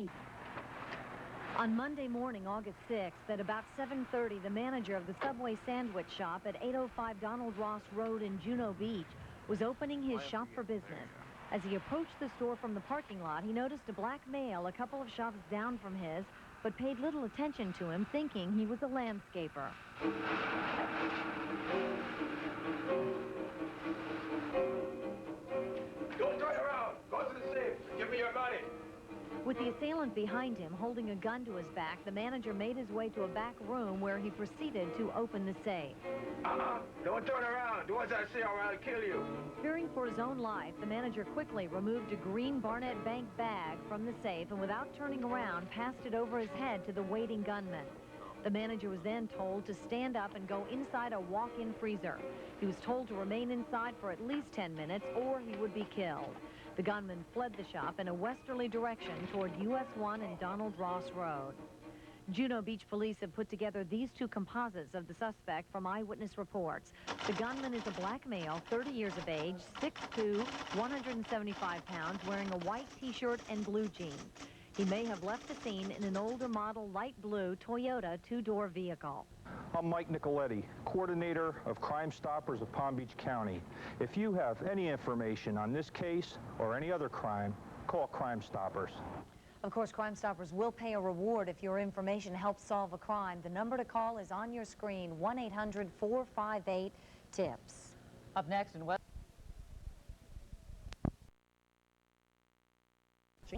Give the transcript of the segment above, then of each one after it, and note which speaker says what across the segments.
Speaker 1: me. On Monday morning, August 6th, at about 7:30, the manager of the Subway sandwich shop at 805 Donald Ross Road in Juno Beach was opening his shop for business. As he approached the store from the parking lot, he noticed a black male a couple of shops down from his, but paid little attention to him, thinking he was a landscaper.
Speaker 2: Don't turn around. Go to the safe. Give me your money.
Speaker 1: With the assailant behind him, holding a gun to his back, the manager made his way to a back room where he proceeded to open the safe.
Speaker 2: Don't turn around. Do as I say or I'll kill you.
Speaker 1: Fearing for his own life, the manager quickly removed a green Barnett Bank bag from the safe and without turning around, passed it over his head to the waiting gunman. The manager was then told to stand up and go inside a walk-in freezer. He was told to remain inside for at least 10 minutes or he would be killed. The gunman fled the shop in a westerly direction toward US 1 and Donald Ross Road. Juno Beach police have put together these two composites of the suspect from eyewitness reports. The gunman is a black male, 30 years of age, 6'2", 175 pounds, wearing a white T-shirt and blue jeans. He may have left the scene in an older model light blue Toyota two-door vehicle.
Speaker 3: I'm Mike Nicoletti, coordinator of Crime Stoppers of Palm Beach County. If you have any information on this case or any other crime, call Crime Stoppers.
Speaker 1: Of course, Crime Stoppers will pay a reward if your information helps solve a crime. The number to call is on your screen, 1-800-458-TIPS.
Speaker 4: Up next in West...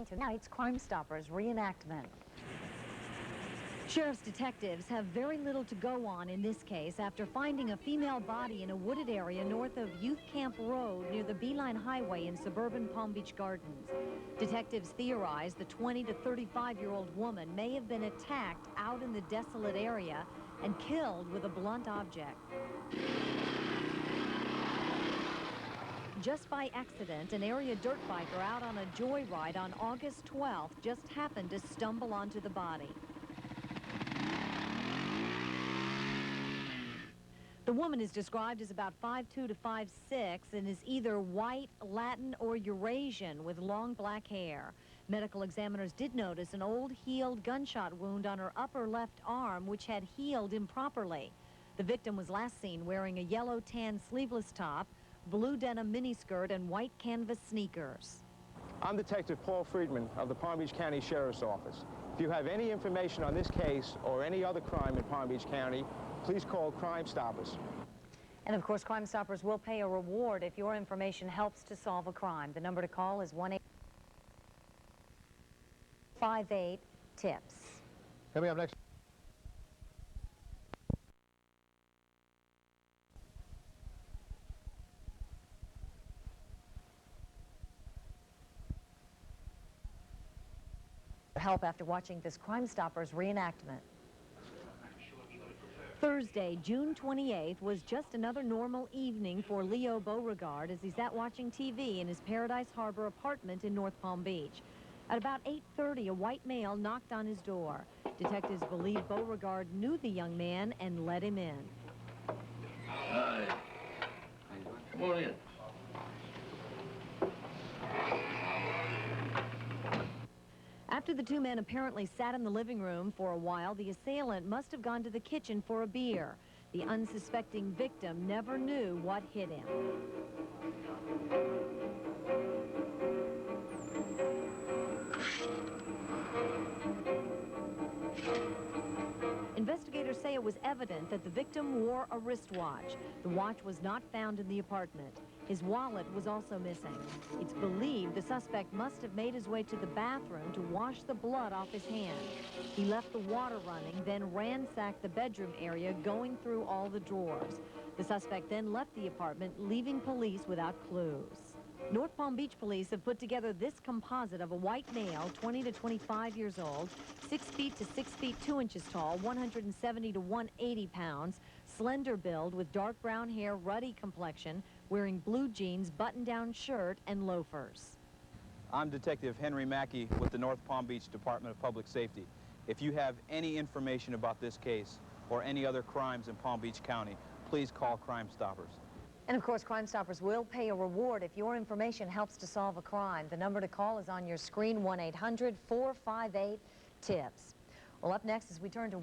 Speaker 1: Tonight's Crime Stoppers reenactment. Sheriff's detectives have very little to go on in this case after finding a female body in a wooded area north of Youth Camp Road near the Beeline Highway in suburban Palm Beach Gardens. Detectives theorize the 20 to 35-year-old woman may have been attacked out in the desolate area and killed with a blunt object. Just by accident, an area dirt biker out on a joyride on August 12th just happened to stumble onto the body. The woman is described as about 5'2" to 5'6" and is either white, Latin, or Eurasian with long black hair. Medical examiners did notice an old healed gunshot wound on her upper left arm, which had healed improperly. The victim was last seen wearing a yellow-tan sleeveless top, blue denim miniskirt, and white canvas sneakers.
Speaker 5: I'm Detective Paul Friedman of the Palm Beach County Sheriff's Office. If you have any information on this case or any other crime in Palm Beach County, please call Crime Stoppers.
Speaker 1: And of course, Crime Stoppers will pay a reward if your information helps to solve a crime. The number to call is 1-858-TIPS.
Speaker 5: Coming up next.
Speaker 1: Help after watching this Crime Stoppers reenactment. Thursday, June 28th, was just another normal evening for Leo Beauregard as he sat watching TV in his Paradise Harbor apartment in North Palm Beach. At about 8:30, a white male knocked on his door. Detectives believe Beauregard knew the young man and let him in.
Speaker 2: Hi. Come on in.
Speaker 1: After the two men apparently sat in the living room for a while, the assailant must have gone to the kitchen for a beer. The unsuspecting victim never knew what hit him. Investigators say it was evident that the victim wore a wristwatch. The watch was not found in the apartment. His wallet was also missing. It's believed the suspect must have made his way to the bathroom to wash the blood off his hand. He left the water running, then ransacked the bedroom area, going through all the drawers. The suspect then left the apartment, leaving police without clues. North Palm Beach police have put together this composite of a white male, 20 to 25 years old, 6 feet to 6 feet 2 inches tall, 170 to 180 pounds, slender build with dark brown hair, ruddy complexion, wearing blue jeans, button-down shirt, and loafers.
Speaker 6: I'm Detective Henry Mackey with the North Palm Beach Department of Public Safety. If you have any information about this case or any other crimes in Palm Beach County, please call Crime Stoppers.
Speaker 1: And of course, Crime Stoppers will pay a reward if your information helps to solve a crime. The number to call is on your screen, 1-800-458-TIPS. Well, up next as we turn to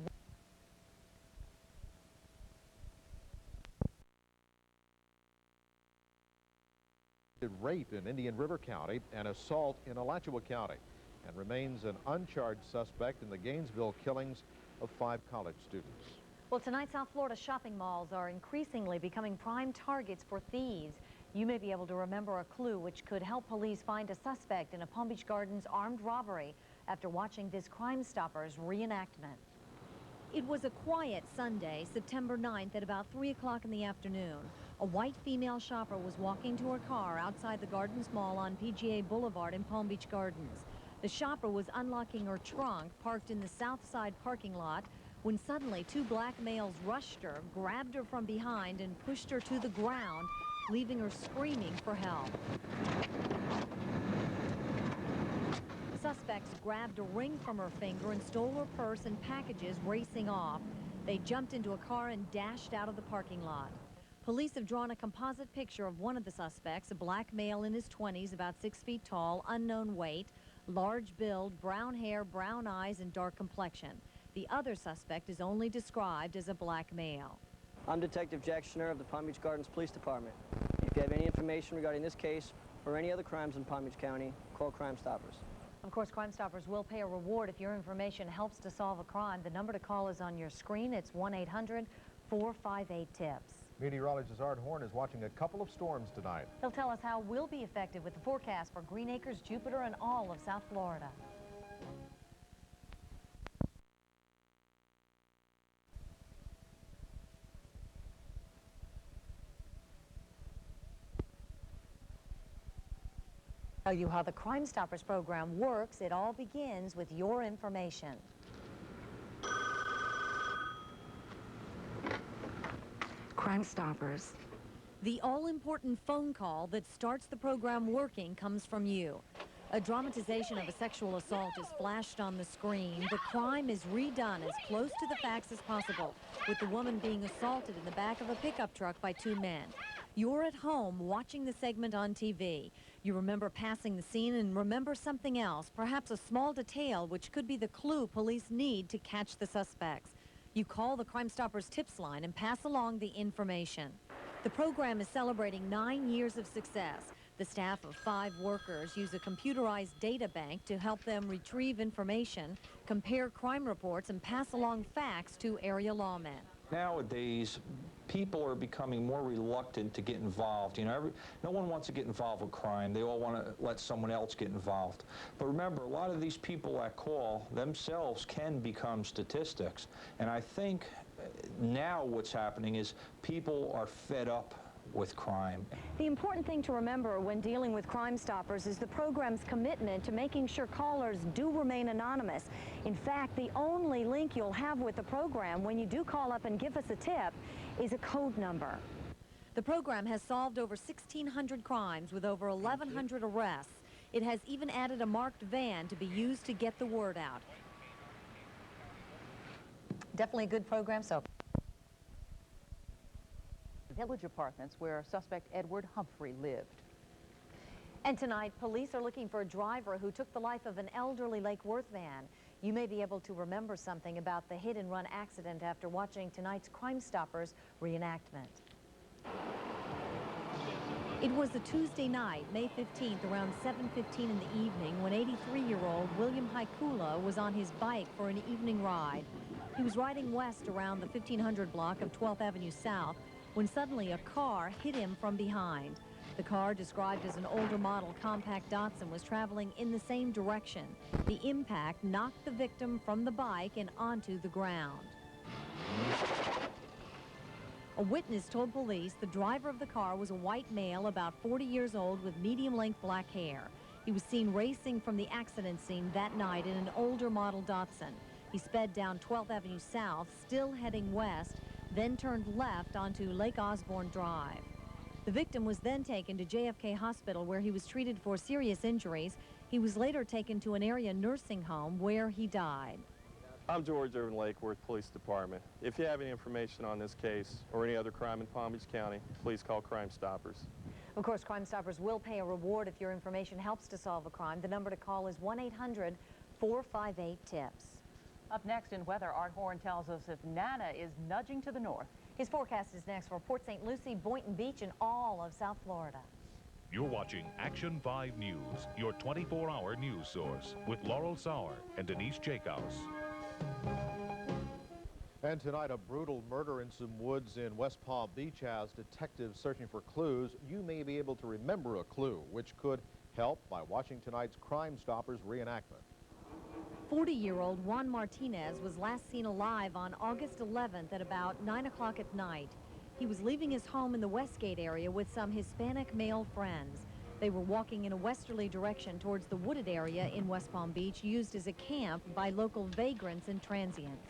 Speaker 4: rape in Indian River County and assault in Alachua County, and remains an uncharged suspect in the Gainesville killings of 5 college students.
Speaker 1: Well, tonight, South Florida shopping malls are increasingly becoming prime targets for thieves. You may be able to remember a clue which could help police find a suspect in a Palm Beach Gardens armed robbery after watching this Crime Stoppers reenactment. It was a quiet Sunday, September 9th at about 3 o'clock in the afternoon. A white female shopper was walking to her car outside the Gardens Mall on PGA Boulevard in Palm Beach Gardens. The shopper was unlocking her trunk, parked in the south side parking lot, when suddenly 2 black males rushed her, grabbed her from behind, and pushed her to the ground, leaving her screaming for help. Suspects grabbed a ring from her finger and stole her purse and packages, racing off. They jumped into a car and dashed out of the parking lot. Police have drawn a composite picture of one of the suspects, a black male in his 20s, about 6 feet tall, unknown weight, large build, brown hair, brown eyes, and dark complexion. The other suspect is only described as a black male.
Speaker 7: I'm Detective Jack Schnur of the Palm Beach Gardens Police Department. If you have any information regarding this case or any other crimes in Palm Beach County, call Crime Stoppers.
Speaker 1: Of course, Crime Stoppers will pay a reward if your information helps to solve a crime. The number to call is on your screen. It's 1-800-458-TIPS.
Speaker 4: Meteorologist Art Horn is watching a couple of storms tonight.
Speaker 1: He'll tell us how we'll be affected with the forecast for Green Acres, Jupiter, and all of South Florida. Tell you how the Crime Stoppers program works. It all begins with your information.
Speaker 8: Crime Stoppers.
Speaker 1: The all-important phone call that starts the program working comes from you. A dramatization of a sexual assault is flashed on the screen. The crime is redone as close to the facts as possible, with the woman being assaulted in the back of a pickup truck by 2 men. You're at home watching the segment on TV. You remember passing the scene and remember something else, perhaps a small detail which could be the clue police need to catch the suspects. You call the Crime Stoppers tips line and pass along the information. The program is celebrating 9 years of success. The staff of 5 workers use a computerized data bank to help them retrieve information, compare crime reports, and pass along facts to area lawmen.
Speaker 3: Nowadays, people are becoming more reluctant to get involved. You know, no one wants to get involved with crime. They all want to let someone else get involved. But remember, a lot of these people that call themselves can become statistics. And I think now what's happening is people are fed up with crime.
Speaker 1: The important thing to remember when dealing with Crime Stoppers is the program's commitment to making sure callers do remain anonymous. In fact, the only link you'll have with the program when you do call up and give us a tip is a code number. The program has solved over 1,600 crimes with over 1,100 arrests. It has even added a marked van to be used to get the word out. Definitely a good program, so.
Speaker 8: Village Apartments, where suspect Edward Humphrey lived.
Speaker 1: And tonight, police are looking for a driver who took the life of an elderly Lake Worth man. You may be able to remember something about the hit-and-run accident after watching tonight's Crime Stoppers reenactment. It was a Tuesday night, May 15th, around 7:15 in the evening, when 83-year-old William Haikula was on his bike for an evening ride. He was riding west around the 1500 block of 12th Avenue South when suddenly a car hit him from behind. The car, described as an older model compact Datsun, was traveling in the same direction. The impact knocked the victim from the bike and onto the ground. A witness told police the driver of the car was a white male about 40 years old with medium-length black hair. He was seen racing from the accident scene that night in an older model Datsun. He sped down 12th Avenue South, still heading west, then turned left onto Lake Osborne Drive. The victim was then taken to JFK Hospital, where he was treated for serious injuries. He was later taken to an area nursing home where he died.
Speaker 9: I'm George Irvin Lakeworth Police Department. If you have any information on this case or any other crime in Palm Beach County, please call Crime Stoppers.
Speaker 1: Of course, Crime Stoppers will pay a reward if your information helps to solve a crime. The number to call is 1-800-458-TIPS.
Speaker 8: Up next in weather, Art Horn tells us if Nana is nudging to the north.
Speaker 1: His forecast is next for Port St. Lucie, Boynton Beach, and all of South Florida.
Speaker 10: You're watching Action 5 News, your 24-hour news source, with Laurel Sauer and Denise Jakehouse.
Speaker 4: And tonight, a brutal murder in some woods in West Palm Beach has detectives searching for clues. You may be able to remember a clue, which could help by watching tonight's Crime Stoppers reenactment.
Speaker 1: 40-year-old Juan Martinez was last seen alive on August 11th at about 9 o'clock at night. He was leaving his home in the Westgate area with some Hispanic male friends. They were walking in a westerly direction towards the wooded area in West Palm Beach used as a camp by local vagrants and transients.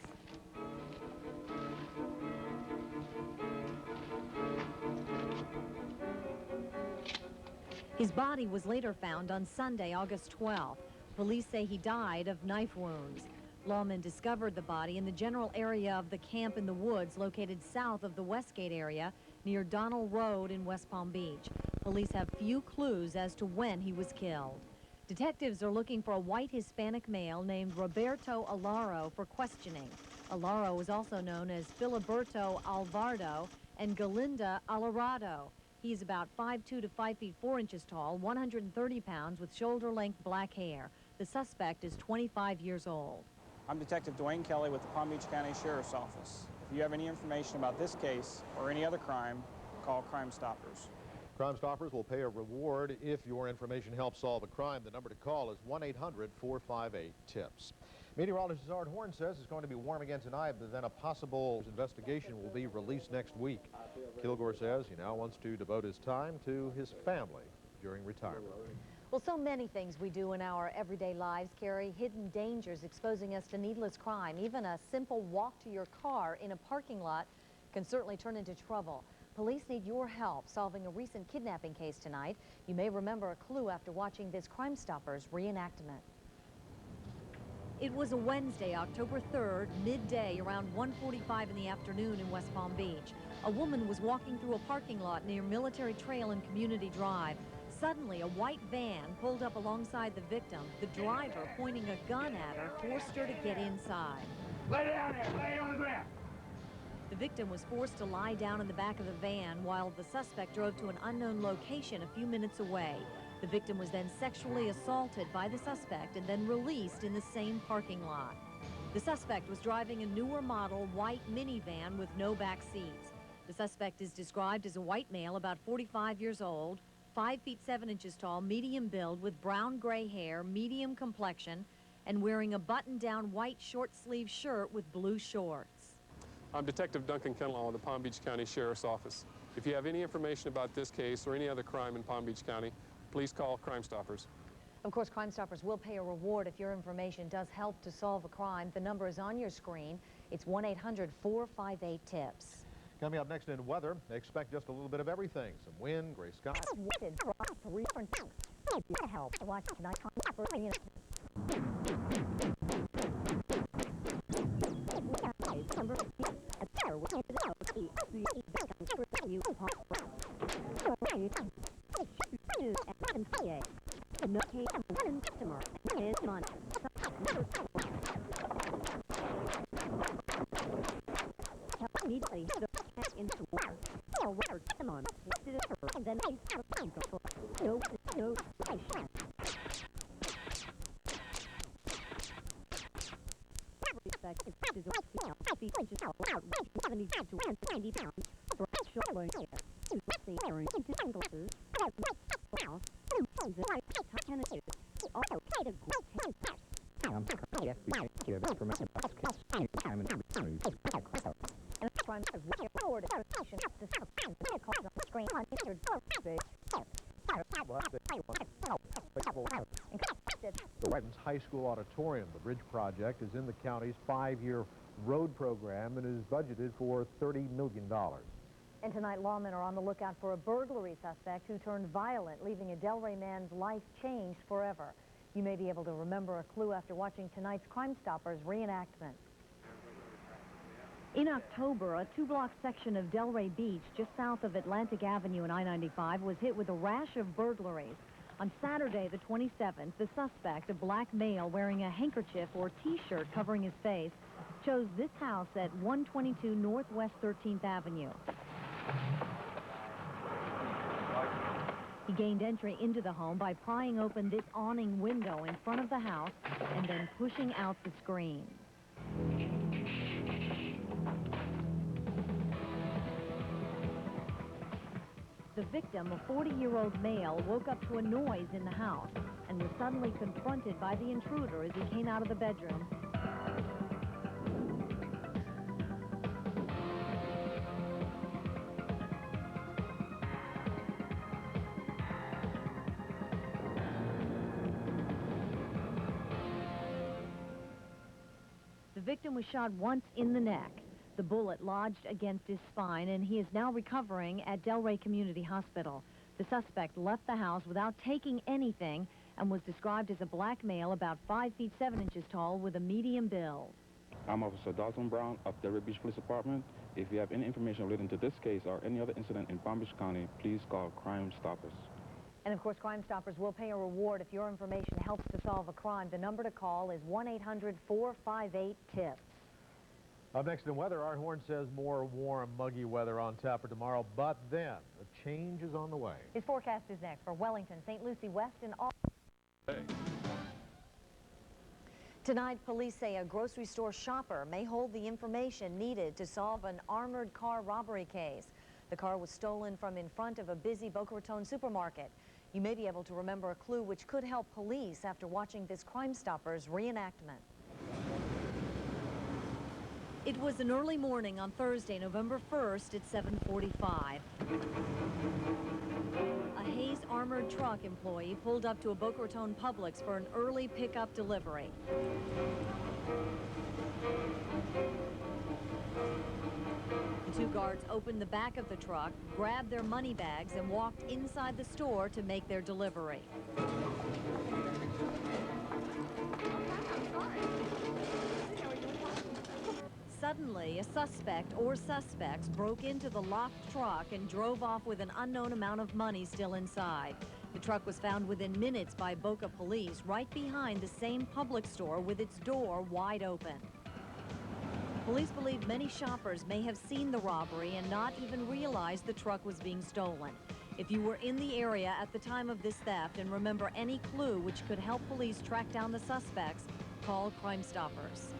Speaker 1: His body was later found on Sunday, August 12th. Police say he died of knife wounds. Lawmen discovered the body in the general area of the camp in the woods located south of the Westgate area near Donnell Road in West Palm Beach. Police have few clues as to when he was killed. Detectives are looking for a white Hispanic male named Roberto Alaro for questioning. Alaro is also known as Filiberto Alvarado and Galinda Alarado. He is about 5'2" to 5 feet 4 inches tall, 130 pounds with shoulder-length black hair. The suspect is 25 years old.
Speaker 11: I'm Detective Dwayne Kelly with the Palm Beach County Sheriff's Office. If you have any information about this case or any other crime, call Crime Stoppers.
Speaker 4: Crime Stoppers will pay a reward if your information helps solve a crime. The number to call is 1-800-458-TIPS. Meteorologist Art Horn says it's going to be warm again tonight, but then a possible investigation will be released next week. Kilgore says he now wants to devote his time to his family during retirement.
Speaker 1: Well, so many things we do in our everyday lives carry hidden dangers exposing us to needless crime. Even a simple walk to your car in a parking lot can certainly turn into trouble. Police need your help solving a recent kidnapping case tonight. You may remember a clue after watching this Crime Stoppers reenactment. It was a Wednesday, October 3rd, midday, around 1:45 in the afternoon in West Palm Beach. A woman was walking through a parking lot near Military Trail and Community Drive. Suddenly, a white van pulled up alongside the victim. The driver, pointing a gun at her, forced her to get inside.
Speaker 2: Lay down there. Lay on the ground.
Speaker 1: The victim was forced to lie down in the back of the van while the suspect drove to an unknown location a few minutes away. The victim was then sexually assaulted by the suspect and then released in the same parking lot. The suspect was driving a newer model white minivan with no back seats. The suspect is described as a white male about 45 years old, 5 feet 7 inches tall, medium build with brown-gray hair, medium complexion, and wearing a button-down white short-sleeve shirt with blue shorts.
Speaker 12: I'm Detective Duncan Kenlaw of the Palm Beach County Sheriff's Office. If you have any information about this case or any other crime in Palm Beach County, please call Crime Stoppers.
Speaker 1: Of course, Crime Stoppers will pay a reward if your information does help to solve a crime. The number is on your screen. It's 1-800-458-TIPS.
Speaker 4: Coming up next in weather, expect just a little bit of everything. Some wind, gray skies.
Speaker 1: Help to watch tonight's
Speaker 4: The Whitens High School Auditorium, the bridge project, is in the county's 5-year road program and is budgeted for $30 million.
Speaker 1: And tonight, lawmen are on the lookout for a burglary suspect who turned violent, leaving a Delray man's life changed forever. You may be able to remember a clue after watching tonight's Crime Stoppers reenactment. In October, a two-block section of Delray Beach, just south of Atlantic Avenue and I-95, was hit with a rash of burglaries. On Saturday, the 27th, the suspect, a black male wearing a handkerchief or T-shirt covering his face, chose this house at 122 Northwest 13th Avenue. He gained entry into the home by prying open this awning window in front of the house and then pushing out the screen. The victim, a 40-year-old male, woke up to a noise in the house and was suddenly confronted by the intruder as he came out of the bedroom. The victim was shot once in the neck. The bullet lodged against his spine, and he is now recovering at Delray Community Hospital. The suspect left the house without taking anything and was described as a black male about 5 feet 7 inches tall with a medium build.
Speaker 13: I'm Officer Dalton Brown of Delray Beach Police Department. If you have any information relating to this case or any other incident in Palm Beach County, please call Crime Stoppers.
Speaker 1: And of course, Crime Stoppers will pay a reward if your information helps to solve a crime. The number to call is 1-800-458-TIPS.
Speaker 4: Up next in weather, Art Horn says more warm, muggy weather on tap for tomorrow, but then a change is on the way.
Speaker 1: His forecast is next for Wellington, St. Lucie West, and all. Tonight, police say a grocery store shopper may hold the information needed to solve an armored car robbery case. The car was stolen from in front of a busy Boca Raton supermarket. You may be able to remember a clue which could help police after watching this Crime Stoppers reenactment. It was an early morning on Thursday, November 1st at 7:45. A Hayes armored truck employee pulled up to a Boca Raton Publix for an early pickup delivery. The two guards opened the back of the truck, grabbed their money bags, and walked inside the store to make their delivery. Suddenly, a suspect or suspects broke into the locked truck and drove off with an unknown amount of money still inside. The truck was found within minutes by Boca police right behind the same Publix store with its door wide open. Police believe many shoppers may have seen the robbery and not even realized the truck was being stolen. If you were in the area at the time of this theft and remember any clue which could help police track down the suspects, call Crime Stoppers.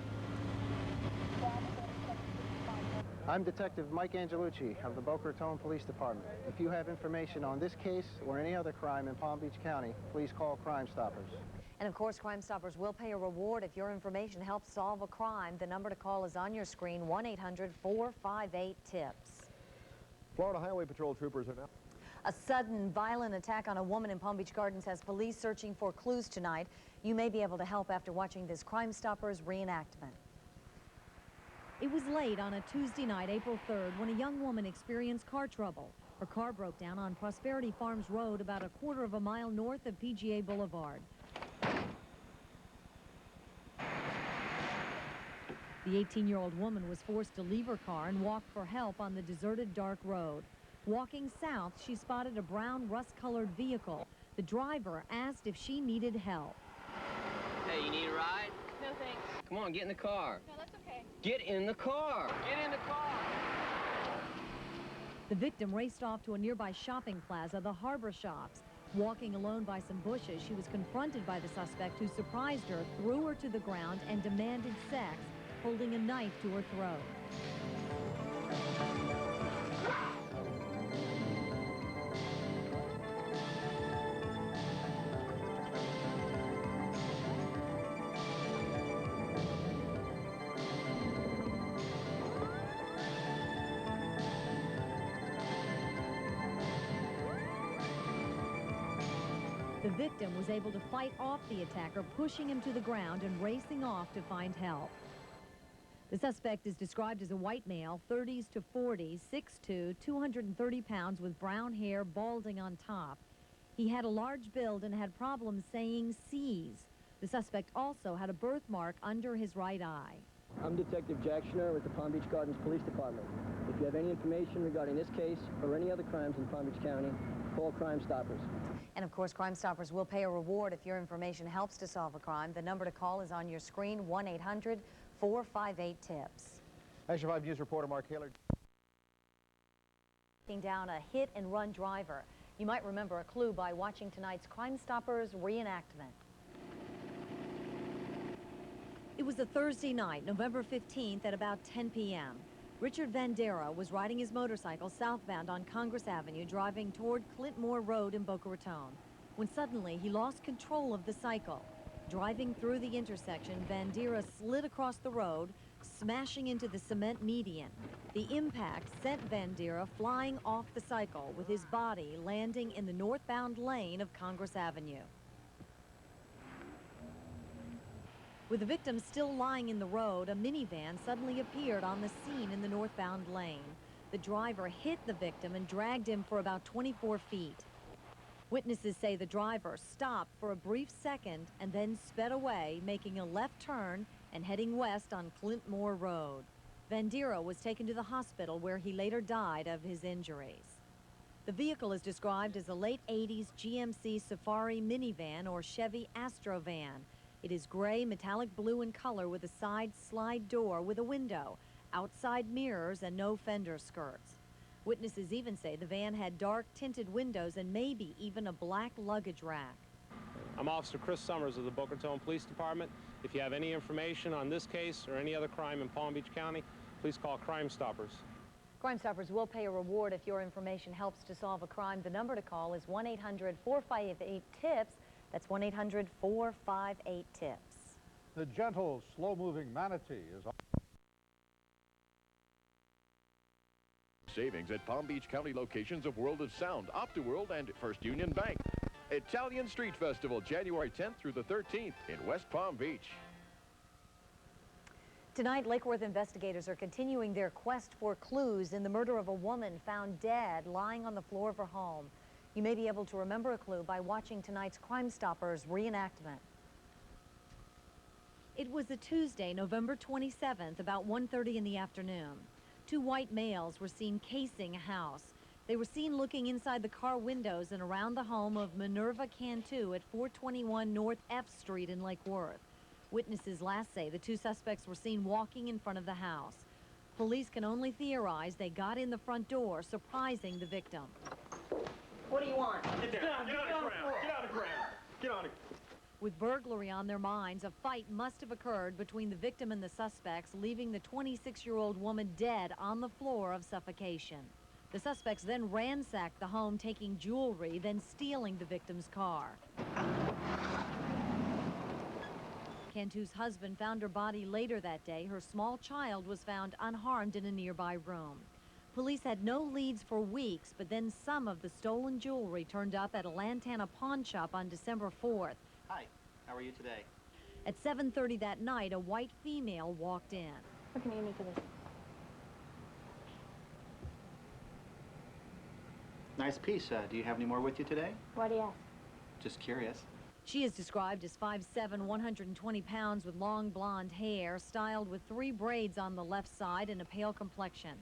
Speaker 14: I'm Detective Mike Angelucci of the Boca Raton Police Department. If you have information on this case or any other crime in Palm Beach County, please call Crime Stoppers.
Speaker 1: And of course, Crime Stoppers will pay a reward if your information helps solve a crime. The number to call is on your screen, 1-800-458-TIPS.
Speaker 4: Florida Highway Patrol troopers are now.
Speaker 1: A sudden violent attack on a woman in Palm Beach Gardens has police searching for clues tonight. You may be able to help after watching this Crime Stoppers reenactment. It was late on a Tuesday night, April 3rd, when a young woman experienced car trouble. Her car broke down on Prosperity Farms Road about a quarter of a mile north of PGA Boulevard. The 18-year-old woman was forced to leave her car and walk for help on the deserted dark road. Walking south, she spotted a brown rust-colored vehicle. The driver asked if she needed help.
Speaker 15: Hey, you need a ride?
Speaker 16: No, thanks.
Speaker 15: Come on, get in the car.
Speaker 16: No, that's okay.
Speaker 15: Get in the car.
Speaker 16: Get in the car.
Speaker 1: The victim raced off to a nearby shopping plaza, the Harbor Shops. Walking alone by some bushes, she was confronted by the suspect who surprised her, threw her to the ground, and demanded sex, holding a knife to her throat. The victim was able to fight off the attacker, pushing him to the ground and racing off to find help. The suspect is described as a white male, 30s to 40s, 6'2", 230 pounds with brown hair, balding on top. He had a large build and had problems saying C's. The suspect also had a birthmark under his right eye.
Speaker 7: I'm Detective Jack Schnurr with the Palm Beach Gardens Police Department. If you have any information regarding this case or any other crimes in Palm Beach County, call Crime Stoppers.
Speaker 1: And of course, Crime Stoppers will pay a reward if your information helps to solve a crime. The number to call is on your screen, 1-800-458-TIPS.
Speaker 4: Action 5 News reporter Mark Haylor.
Speaker 1: Taking down a hit-and-run driver. You might remember a clue by watching tonight's Crime Stoppers reenactment. It was a Thursday night, November 15th at about 10 p.m. Richard Vandera was riding his motorcycle southbound on Congress Avenue, driving toward Clintmore Road in Boca Raton, when suddenly he lost control of the cycle. Driving through the intersection, Vandera slid across the road, smashing into the cement median. The impact sent Vandera flying off the cycle, with his body landing in the northbound lane of Congress Avenue. With the victim still lying in the road, a minivan suddenly appeared on the scene in the northbound lane. The driver hit the victim and dragged him for about 24 feet. Witnesses say the driver stopped for a brief second and then sped away, making a left turn and heading west on Clintmore Road. Vandera was taken to the hospital where he later died of his injuries. The vehicle is described as a late 80s GMC Safari minivan or Chevy Astrovan. It is gray, metallic blue in color with a side slide door with a window, outside mirrors, and no fender skirts. Witnesses even say the van had dark tinted windows and maybe even a black luggage rack.
Speaker 16: I'm Officer Chris Summers of the Boca Raton Police Department. If you have any information on this case or any other crime in Palm Beach County, please call Crime Stoppers.
Speaker 1: Crime Stoppers will pay a reward if your information helps to solve a crime. The number to call is 1-800-458-TIPS. That's 1-800-458-TIPS.
Speaker 17: The gentle, slow-moving manatee is on.
Speaker 18: Savings at Palm Beach County locations of World of Sound, OptiWorld, and First Union Bank. Italian Street Festival, January 10th through the 13th in West Palm Beach.
Speaker 1: Tonight, Lake Worth investigators are continuing their quest for clues in the murder of a woman found dead lying on the floor of her home. You may be able to remember a clue by watching tonight's Crime Stoppers reenactment. It was a Tuesday, November 27th, about 1:30 in the afternoon. Two white males were seen casing a house. They were seen looking inside the car windows and around the home of Minerva Cantu at 421 North F Street in Lake Worth. Witnesses last say the two suspects were seen walking in front of the house. Police can only theorize they got in the front door, surprising the victim.
Speaker 15: What do you want?
Speaker 2: Get down, get on the ground, get on the ground, get on the...
Speaker 1: With burglary on their minds, a fight must have occurred between the victim and the suspects, leaving the 26-year-old woman dead on the floor of suffocation. The suspects then ransacked the home, taking jewelry, then stealing the victim's car. Cantu's husband found her body later that day. Her small child was found unharmed in a nearby room. Police had no leads for weeks, but then some of the stolen jewelry turned up at a Lantana pawn shop on December 4th.
Speaker 19: Hi, how are you today?
Speaker 1: At 7:30 that night, a white female walked in.
Speaker 20: What can you need for this?
Speaker 19: Nice piece. Do you have any more with you today?
Speaker 20: Why do you ask?
Speaker 19: Just curious.
Speaker 1: She is described as 5'7", 120 pounds with long blonde hair, styled with 3 braids on the left side and a pale complexion.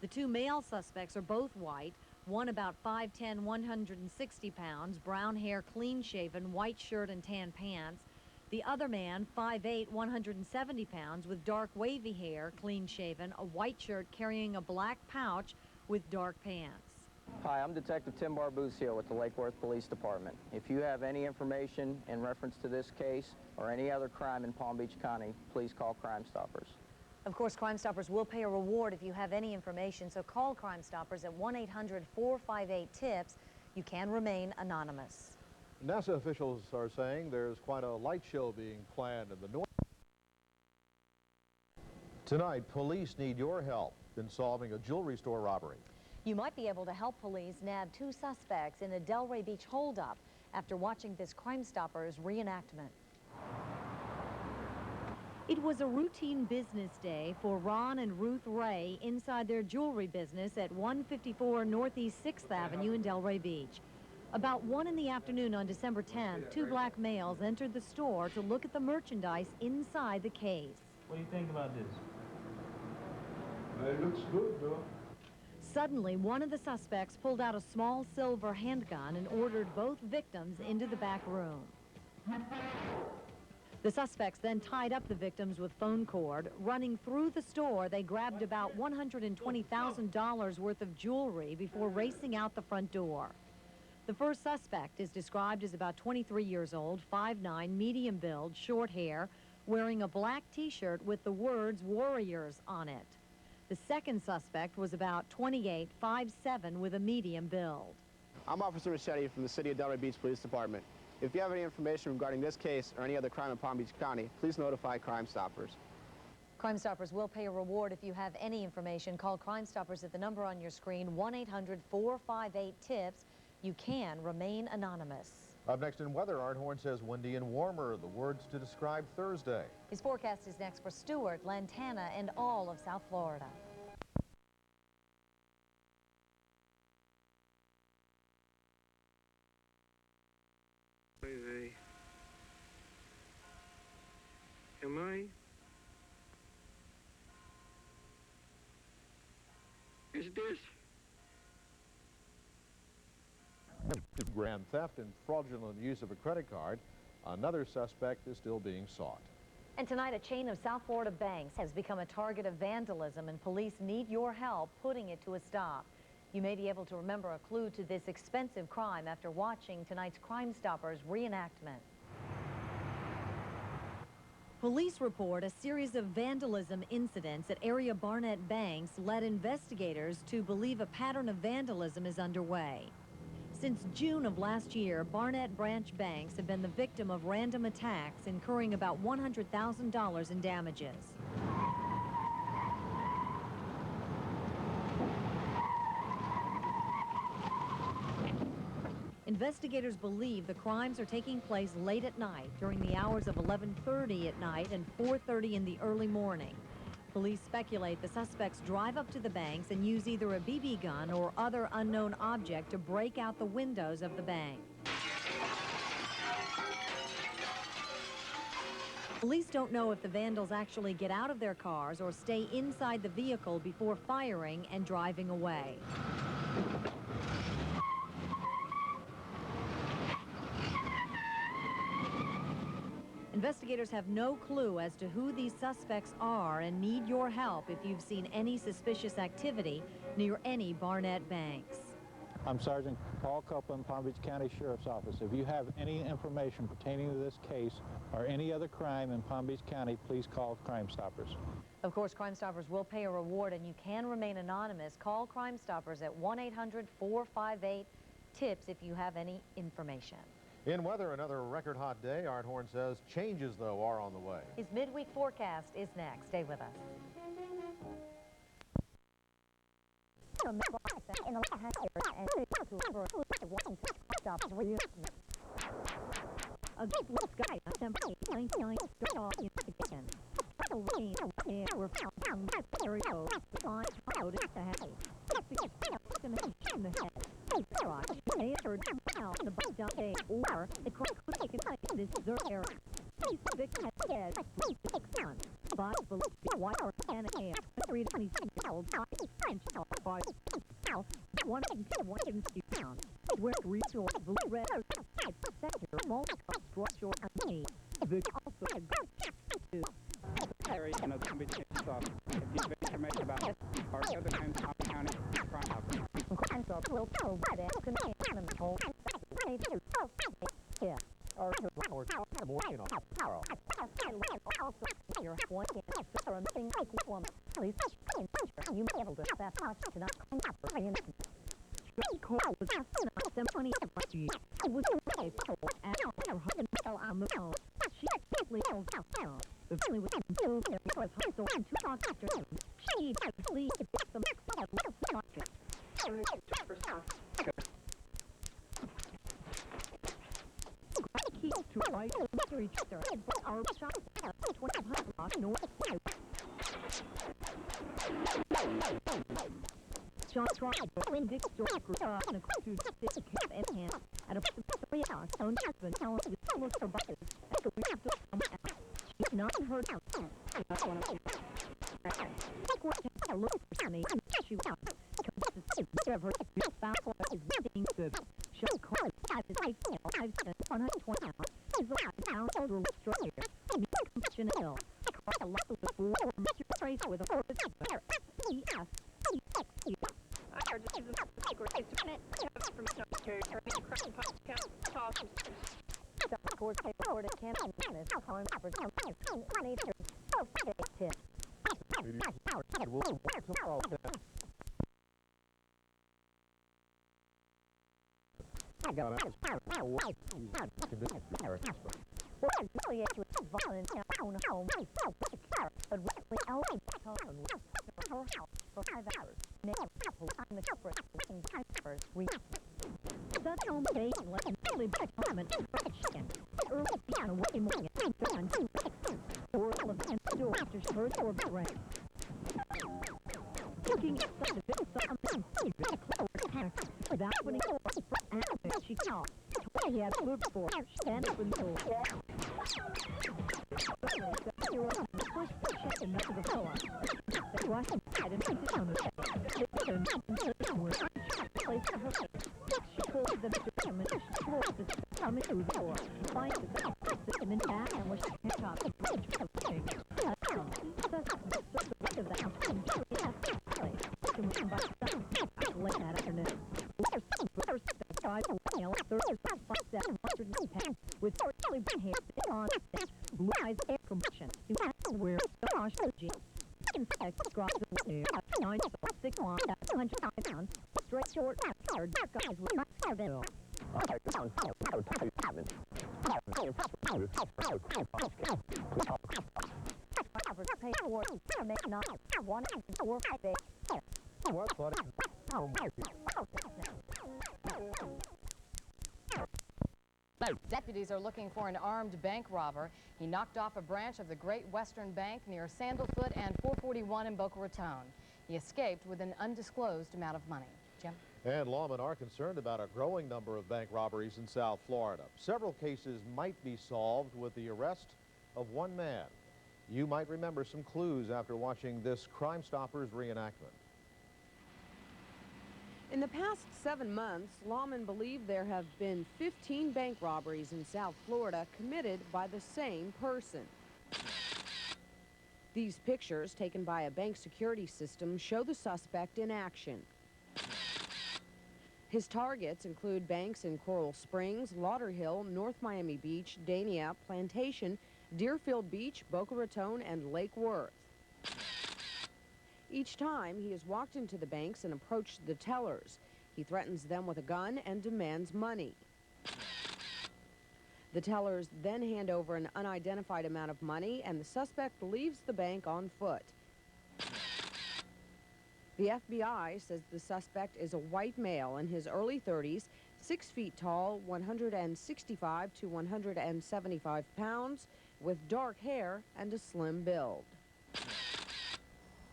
Speaker 1: The two male suspects are both white, one about 5'10", 160 pounds, brown hair, clean-shaven, white shirt and tan pants. The other man, 5'8", 170 pounds, with dark wavy hair, clean-shaven, a white shirt carrying a black pouch with dark pants.
Speaker 7: Hi, I'm Detective Tim Barbus here with the Lake Worth Police Department. If you have any information in reference to this case or any other crime in Palm Beach County, please call Crime Stoppers.
Speaker 1: Of course, Crime Stoppers will pay a reward if you have any information, so call Crime Stoppers at 1-800-458-TIPS. You can remain anonymous.
Speaker 4: NASA officials are saying there's quite a light show being planned in the north. Tonight, police need your help in solving a jewelry store robbery.
Speaker 1: You might be able to help police nab 2 suspects in a Delray Beach holdup after watching this Crime Stoppers reenactment. It was a routine business day for Ron and Ruth Ray inside their jewelry business at 154 Northeast 6th Avenue in Delray Beach. About 1 in the afternoon on December 10th, 2 black males entered the store to look at the merchandise inside the case.
Speaker 20: What do you think about this?
Speaker 2: It looks good, though.
Speaker 1: Suddenly, one of the suspects pulled out a small silver handgun and ordered both victims into the back room. The suspects then tied up the victims with phone cord. Running through the store, they grabbed about $120,000 worth of jewelry before racing out the front door. The first suspect is described as about 23 years old, 5'9", medium build, short hair, wearing a black T-shirt with the words Warriors on it. The second suspect was about 28, 5'7", with a medium build.
Speaker 21: I'm Officer Machete from the City of Delray Beach Police Department. If you have any information regarding this case or any other crime in Palm Beach County, please notify Crime Stoppers.
Speaker 1: Crime Stoppers will pay a reward if you have any information. Call Crime Stoppers at the number on your screen, 1-800-458-TIPS. You can remain anonymous.
Speaker 4: Up next in weather, Art Horn says windy and warmer, the words to describe Thursday.
Speaker 1: His forecast is next for Stewart, Lantana, and all of South Florida.
Speaker 22: Am I? Is this?
Speaker 4: Grand theft and fraudulent use of a credit card. Another suspect is still being sought.
Speaker 1: And tonight, a chain of South Florida banks has become a target of vandalism, and police need your help putting it to a stop. You may be able to remember a clue to this expensive crime after watching tonight's Crime Stoppers reenactment. Police report a series of vandalism incidents at area Barnett banks led investigators to believe a pattern of vandalism is underway. Since June of last year, Barnett branch banks have been the victim of random attacks, incurring about $100,000 in damages. Investigators believe the crimes are taking place late at night, during the hours of 11:30 at night and 4:30 in the early morning. Police speculate the suspects drive up to the banks and use either a BB gun or other unknown object to break out the windows of the bank. Police don't know if the vandals actually get out of their cars or stay inside the vehicle before firing and driving away. Investigators have no clue as to who these suspects are and need your help if you've seen any suspicious activity near any Barnett banks.
Speaker 23: I'm Sergeant Paul Copeland, Palm Beach County Sheriff's Office. If you have any information pertaining to this case or any other crime in Palm Beach County, please call Crime Stoppers.
Speaker 1: Of course, Crime Stoppers will pay a reward, and you can remain anonymous. Call Crime Stoppers at 1-800-458-TIPS if you have any information.
Speaker 4: In weather, another record hot day. Art Horn says changes, though, are on the way.
Speaker 1: His midweek forecast is next. Stay with us.
Speaker 8: Deputies are looking for an armed bank robber. He knocked off a branch of the Great Western Bank near Sandalfoot and 441 in Boca Raton. He escaped with an undisclosed amount of money. Jim?
Speaker 4: And lawmen are concerned about a growing number of bank robberies in South Florida. Several cases might be solved with the arrest of one man. You might remember some clues after watching this Crime Stoppers reenactment.
Speaker 5: In the past 7 months, lawmen believe there have been 15 bank robberies in South Florida committed by the same person. These pictures, taken by a bank security system, show the suspect in action. His targets include banks in Coral Springs, Lauderhill, North Miami Beach, Dania, Plantation, Deerfield Beach, Boca Raton, and Lake Worth. Each time, he has walked into the banks and approached the tellers. He threatens them with a gun and demands money. The tellers then hand over an unidentified amount of money, and the suspect leaves the bank on foot. The FBI says the suspect is a white male in his early 30s, 6 feet tall, 165 to 175 pounds, with dark hair and a slim build.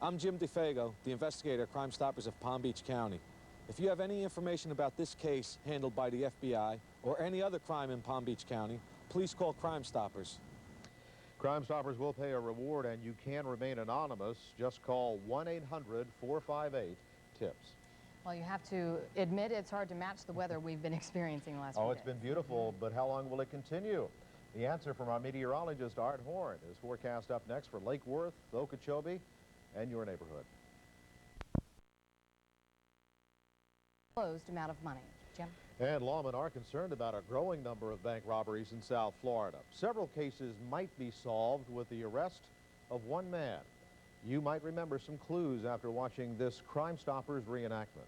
Speaker 6: I'm Jim DeFago, the investigator at Crime Stoppers of Palm Beach County. If you have any information about this case handled by the FBI or any other crime in Palm Beach County, please call Crime Stoppers.
Speaker 4: Crime Stoppers will pay a reward, and you can remain anonymous. Just call 1-800-458-TIPS.
Speaker 8: Well, you have to admit it's hard to match the weather we've been experiencing last week.
Speaker 4: Oh, it's been beautiful, but how long will it continue? The answer from our meteorologist, Art Horn, is forecast up next for Lake Worth, Okeechobee, and your neighborhood.
Speaker 8: Closed amount of money. Jim?
Speaker 4: And lawmen are concerned about a growing number of bank robberies in South Florida. Several cases might be solved with the arrest of one man. You might remember some clues after watching this Crime Stoppers reenactment.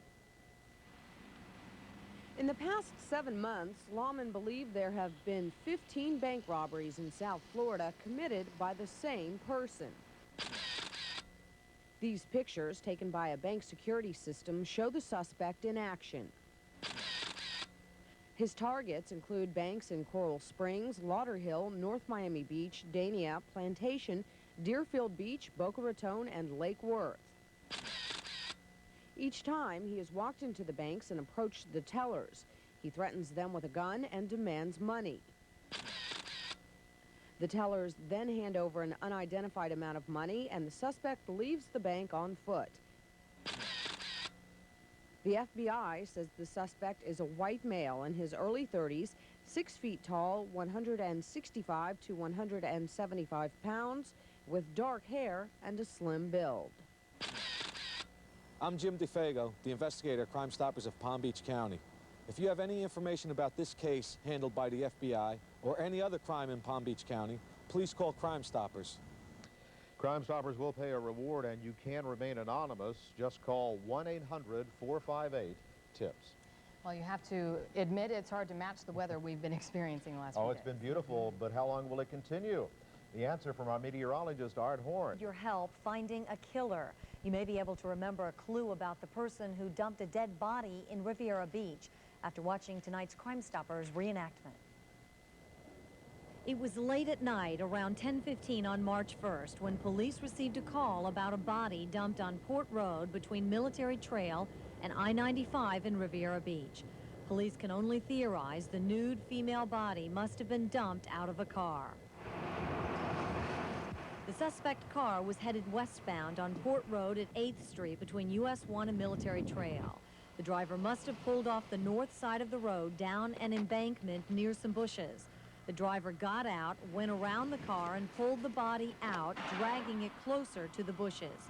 Speaker 5: In the past 7 months, lawmen believe there have been 15 bank robberies in South Florida committed by the same person. These pictures, taken by a bank security system, show the suspect in action. His targets include banks in Coral Springs, Lauderhill, North Miami Beach, Dania, Plantation, Deerfield Beach, Boca Raton, and Lake Worth. Each time, he has walked into the banks and approached the tellers. He threatens them with a gun and demands money. The tellers then hand over an unidentified amount of money, and the suspect leaves the bank on foot. The FBI says the suspect is a white male in his early 30s, 6 feet tall, 165 to 175 pounds, with dark hair and a slim build.
Speaker 6: I'm Jim DeFago, the investigator at Crime Stoppers of Palm Beach County. If you have any information about this case handled by the FBI or any other crime in Palm Beach County, please call Crime Stoppers.
Speaker 4: Crime Stoppers will pay a reward, and you can remain anonymous. Just call 1-800-458-TIPS.
Speaker 8: Well, you have to admit it's hard to match the weather we've been experiencing the last few
Speaker 4: Oh,
Speaker 8: days.
Speaker 4: it's been beautiful, but how long will it continue? The answer from our meteorologist, Art Horn.
Speaker 1: Your help finding a killer. You may be able to remember a clue about the person who dumped a dead body in Riviera Beach after watching tonight's Crime Stoppers reenactment. It was late at night, around 10:15 on March 1st, when police received a call about a body dumped on Port Road between Military Trail and I-95 in Riviera Beach. Police can only theorize the nude female body must have been dumped out of a car. The suspect car was headed westbound on Port Road at 8th Street between US 1 and Military Trail. The driver must have pulled off the north side of the road down an embankment near some bushes. The driver got out, went around the car, and pulled the body out, dragging it closer to the bushes.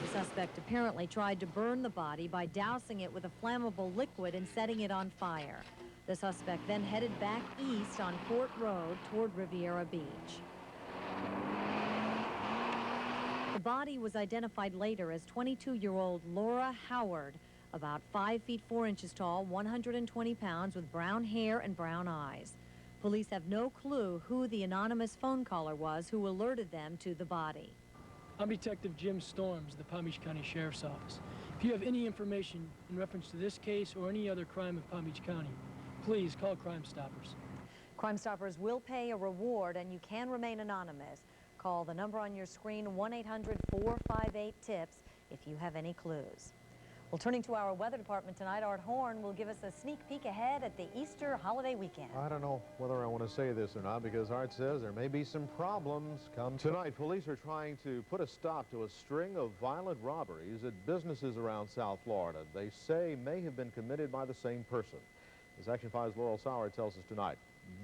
Speaker 1: The suspect apparently tried to burn the body by dousing it with a flammable liquid and setting it on fire. The suspect then headed back east on Port Road toward Riviera Beach. The body was identified later as 22-year-old Laura Howard, about 5 feet 4 inches tall, 120 pounds, with brown hair and brown eyes. Police have no clue who the anonymous phone caller was who alerted them to the body.
Speaker 3: I'm Detective Jim Storms, the Palm Beach County Sheriff's Office. If you have any information in reference to this case or any other crime in Palm Beach County, please call Crime Stoppers.
Speaker 1: Crime Stoppers will pay a reward, and you can remain anonymous. Call the number on your screen, 1-800-458-TIPS, if you have any clues. Well, turning to our weather department tonight, Art Horn will give us a sneak peek ahead at the Easter holiday weekend.
Speaker 4: I don't know whether I want to say this or not, because Art says there may be some problems come tonight. Police are trying to put a stop to a string of violent robberies at businesses around South Florida. They say may have been committed by the same person. As Action 5's Laurel Sauer tells us tonight,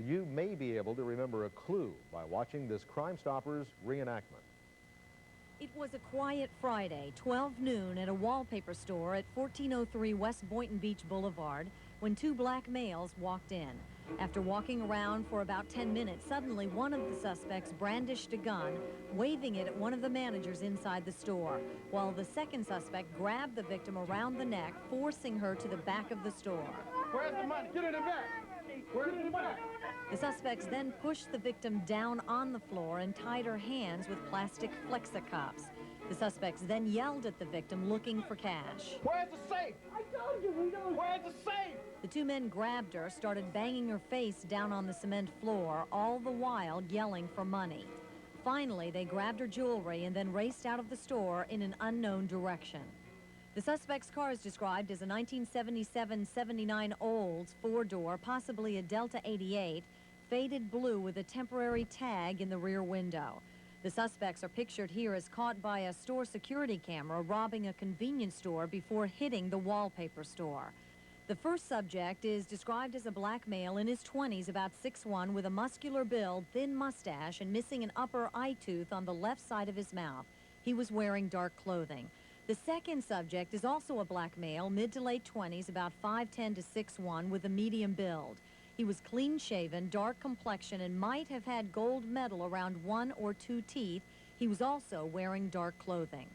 Speaker 4: you may be able to remember a clue by watching this Crime Stoppers reenactment.
Speaker 1: It was a quiet Friday, 12 noon, at a wallpaper store at 1403 West Boynton Beach Boulevard when two black males walked in. After walking around for about 10 minutes, suddenly one of the suspects brandished a gun, waving it at one of the managers inside the store, while the second suspect grabbed the victim around the neck, forcing her to the back of the store.
Speaker 2: Where's the money? Get in the back. Where's the money?
Speaker 1: The suspects then pushed the victim down on the floor and tied her hands with plastic flexicuffs. The suspects then yelled at the victim, looking for cash.
Speaker 2: Where's the safe? I told you we don't. Where's the safe?
Speaker 1: The two men grabbed her, started banging her face down on the cement floor, all the while yelling for money. Finally, they grabbed her jewelry and then raced out of the store in an unknown direction. The suspect's car is described as a 1977-79 Olds four-door, possibly a Delta 88, faded blue with a temporary tag in the rear window. The suspects are pictured here as caught by a store security camera robbing a convenience store before hitting the wallpaper store. The first subject is described as a black male in his 20s, about 6'1", with a muscular build, thin mustache, and missing an upper eye tooth on the left side of his mouth. He was wearing dark clothing. The second subject is also a black male, mid to late 20s, about 5'10" to 6'1", with a medium build. He was clean-shaven, dark complexion, and might have had gold medal around 1 or 2 teeth. He was also wearing dark clothing.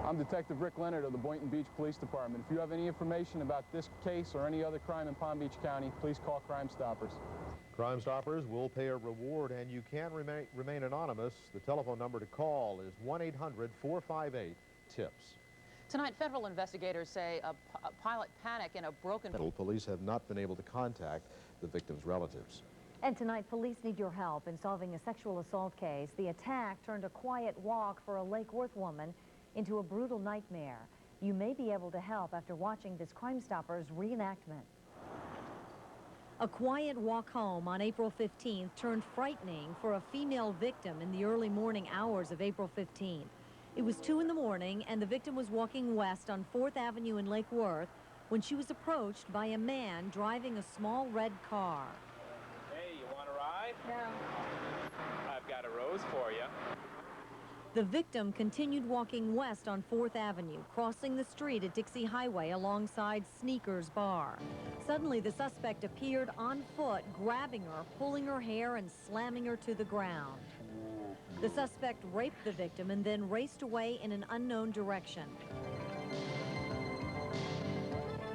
Speaker 11: I'm Detective Rick Leonard of the Boynton Beach Police Department. If you have any information about this case or any other crime in Palm Beach County, please call Crime Stoppers.
Speaker 4: Crime Stoppers will pay a reward, and you can remain anonymous. The telephone number to call is 1-800-458-TIPS.
Speaker 9: Tonight, federal investigators say a pilot panic in a broken...
Speaker 4: Police have not been able to contact the victim's relatives.
Speaker 1: And tonight, police need your help in solving a sexual assault case. The attack turned a quiet walk for a Lake Worth woman into a brutal nightmare. You may be able to help after watching this Crime Stoppers reenactment. A quiet walk home on April 15th turned frightening for a female victim in the early morning hours of April 15th. It was 2 in the morning, and the victim was walking west on 4th Avenue in Lake Worth when she was approached by a man driving a small red car.
Speaker 10: Hey, you want a ride? No. I've got a rose for you.
Speaker 1: The victim continued walking west on 4th Avenue, crossing the street at Dixie Highway alongside Sneakers Bar. Suddenly, the suspect appeared on foot, grabbing her, pulling her hair, and slamming her to the ground. The suspect raped the victim and then raced away in an unknown direction.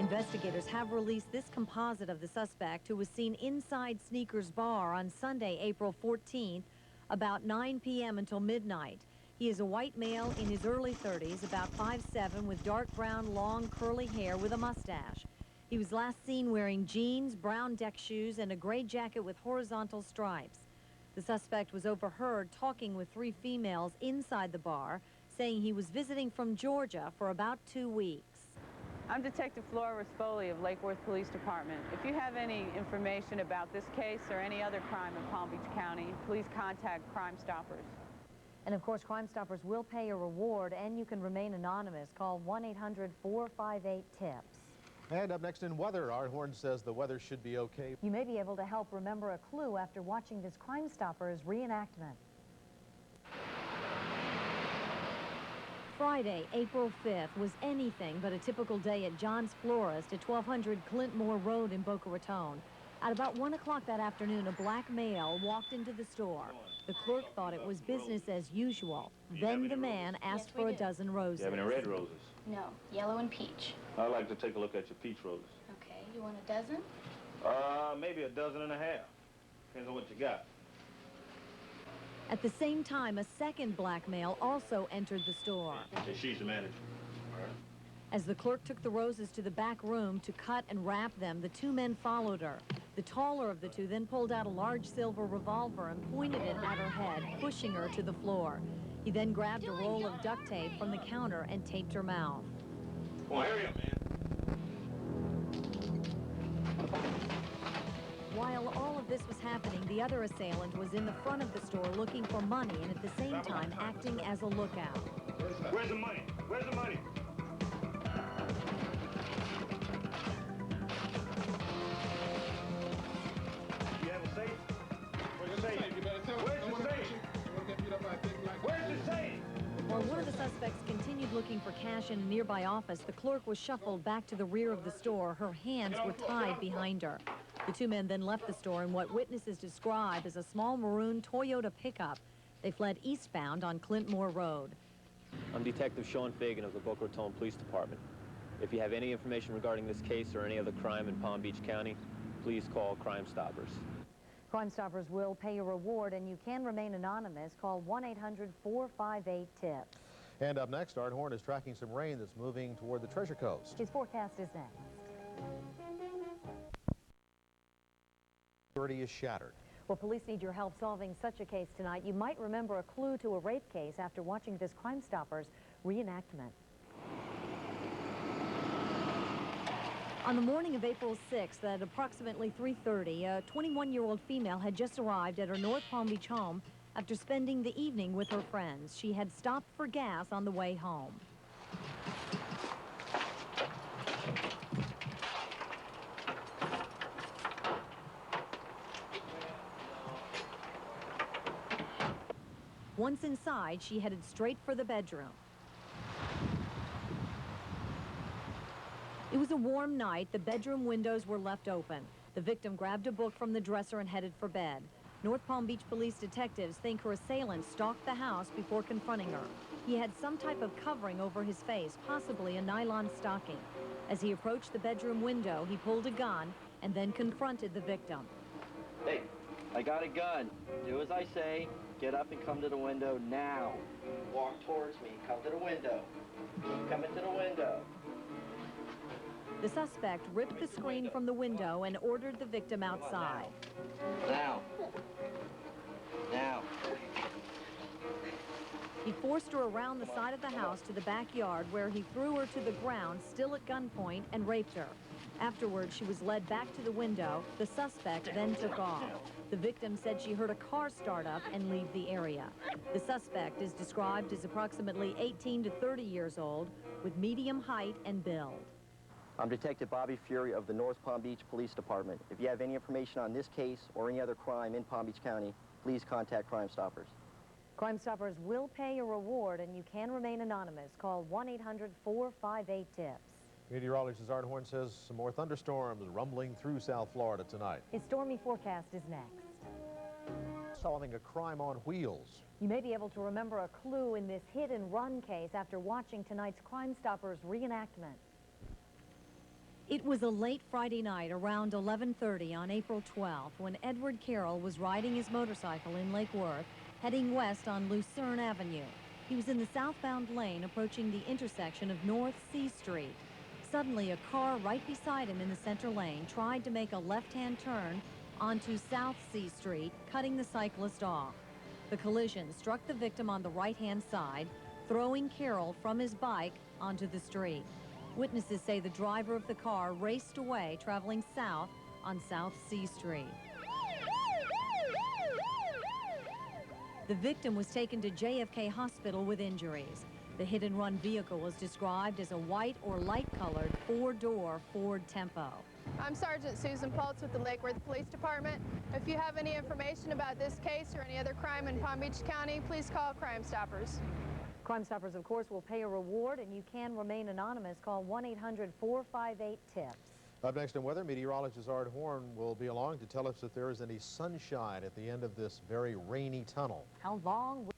Speaker 1: Investigators have released this composite of the suspect, who was seen inside Sneakers Bar on Sunday, April 14th, about 9 p.m. until midnight. He is a white male in his early 30s, about 5'7", with dark brown, long, curly hair with a mustache. He was last seen wearing jeans, brown deck shoes, and a gray jacket with horizontal stripes. The suspect was overheard talking with 3 females inside the bar, saying he was visiting from Georgia for about 2 weeks.
Speaker 12: I'm Detective Flora Rispoli of Lake Worth Police Department. If you have any information about this case or any other crime in Palm Beach County, please contact Crime Stoppers.
Speaker 1: And of course, Crime Stoppers will pay a reward, and you can remain anonymous. Call 1-800-458-TIPS.
Speaker 4: And up next in weather, our horn says the weather should be okay.
Speaker 1: You may be able to help remember a clue after watching this Crime Stoppers reenactment. Friday, April 5th, was anything but a typical day at John's Florist at 1200 Clintmore Road in Boca Raton. At about 1 o'clock that afternoon, a black male walked into the store. The clerk thought it was business as usual. Then the man asked for a dozen roses.
Speaker 20: You have any red roses?
Speaker 24: No, yellow and peach.
Speaker 20: I'd like to take a look at your peach roses.
Speaker 24: Okay, you want a dozen?
Speaker 20: Maybe a dozen and a half. Depends on what you got.
Speaker 1: At the same time, a second black male also entered the store.
Speaker 20: And she's the manager. All right.
Speaker 1: As the clerk took the roses to the back room to cut and wrap them, the 2 men followed her. The taller of the 2 then pulled out a large silver revolver and pointed it at her head, pushing her to the floor. He then grabbed a roll of duct tape from the counter and taped her mouth.
Speaker 20: Come on, hurry up, man.
Speaker 1: While all of this was happening, the other assailant was in the front of the store looking for money and at the same time acting as a lookout.
Speaker 20: Where's the money? Where's the money? You have a safe? Where's the safe? Where's the safe? Where's the safe?
Speaker 1: While one of the suspects continued looking for cash in a nearby office, the clerk was shuffled back to the rear of the store. Her hands were tied behind her. The 2 men then left the store in what witnesses describe as a small maroon Toyota pickup. They fled eastbound on Clintmore Road.
Speaker 25: I'm Detective Sean Fagan of the Boca Raton Police Department. If you have any information regarding this case or any other crime in Palm Beach County, please call Crime Stoppers.
Speaker 1: Crime Stoppers will pay a reward, and you can remain anonymous. Call 1-800-458-TIPS.
Speaker 4: And up next, Art Horn is tracking some rain that's moving toward the Treasure Coast.
Speaker 1: His forecast is next.
Speaker 4: Security is shattered.
Speaker 1: Well, police need your help solving such a case tonight. You might remember a clue to a rape case after watching this Crime Stoppers reenactment. On the morning of April 6th at approximately 3:30, a 21-year-old female had just arrived at her North Palm Beach home after spending the evening with her friends. She had stopped for gas on the way home. Once inside, she headed straight for the bedroom. It was a warm night. The bedroom windows were left open. The victim grabbed a book from the dresser and headed for bed. North Palm Beach police detectives think her assailant stalked the house before confronting her. He had some type of covering over his face, possibly a nylon stocking. As he approached the bedroom window, he pulled a gun and then confronted the victim.
Speaker 7: Hey, I got a gun. Do as I say. Get up and come to the window now. Walk towards me. Come to the window. Keep coming to the window.
Speaker 1: The suspect ripped the screen from the window and ordered the victim outside.
Speaker 7: Now. Now.
Speaker 1: He forced her around the side of the house to the backyard, where he threw her to the ground, still at gunpoint, and raped her. Afterwards, she was led back to the window. The suspect then took off. The victim said she heard a car start up and leave the area. The suspect is described as approximately 18 to 30 years old, with medium height and build.
Speaker 13: I'm Detective Bobby Fury of the North Palm Beach Police Department. If you have any information on this case or any other crime in Palm Beach County, please contact Crime Stoppers.
Speaker 1: Crime Stoppers will pay a reward, and you can remain anonymous. Call 1-800-458-TIPS.
Speaker 4: Meteorologist Art Horn says some more thunderstorms rumbling through South Florida tonight.
Speaker 1: His stormy forecast is next.
Speaker 4: Solving a crime on wheels.
Speaker 1: You may be able to remember a clue in this hit-and-run case after watching tonight's Crime Stoppers reenactment. It was a late Friday night around 11:30 on April 12th when Edward Carroll was riding his motorcycle in Lake Worth, heading west on Lucerne Avenue. He was in the southbound lane approaching the intersection of North C Street. Suddenly, a car right beside him in the center lane tried to make a left-hand turn onto South C Street, cutting the cyclist off. The collision struck the victim on the right-hand side, throwing Carroll from his bike onto the street. Witnesses say the driver of the car raced away, traveling south on South C Street. The victim was taken to JFK Hospital with injuries. The hit-and-run vehicle was described as a white or light-colored four-door Ford Tempo.
Speaker 14: I'm Sergeant Susan Pultz with the Lake Worth Police Department. If you have any information about this case or any other crime in Palm Beach County, please call Crime Stoppers.
Speaker 1: Crime Stoppers, of course, will pay a reward, and you can remain anonymous. Call 1-800-458-TIPS.
Speaker 4: Up next in weather, meteorologist Art Horn will be along to tell us if there is any sunshine at the end of this very rainy tunnel.
Speaker 1: How long?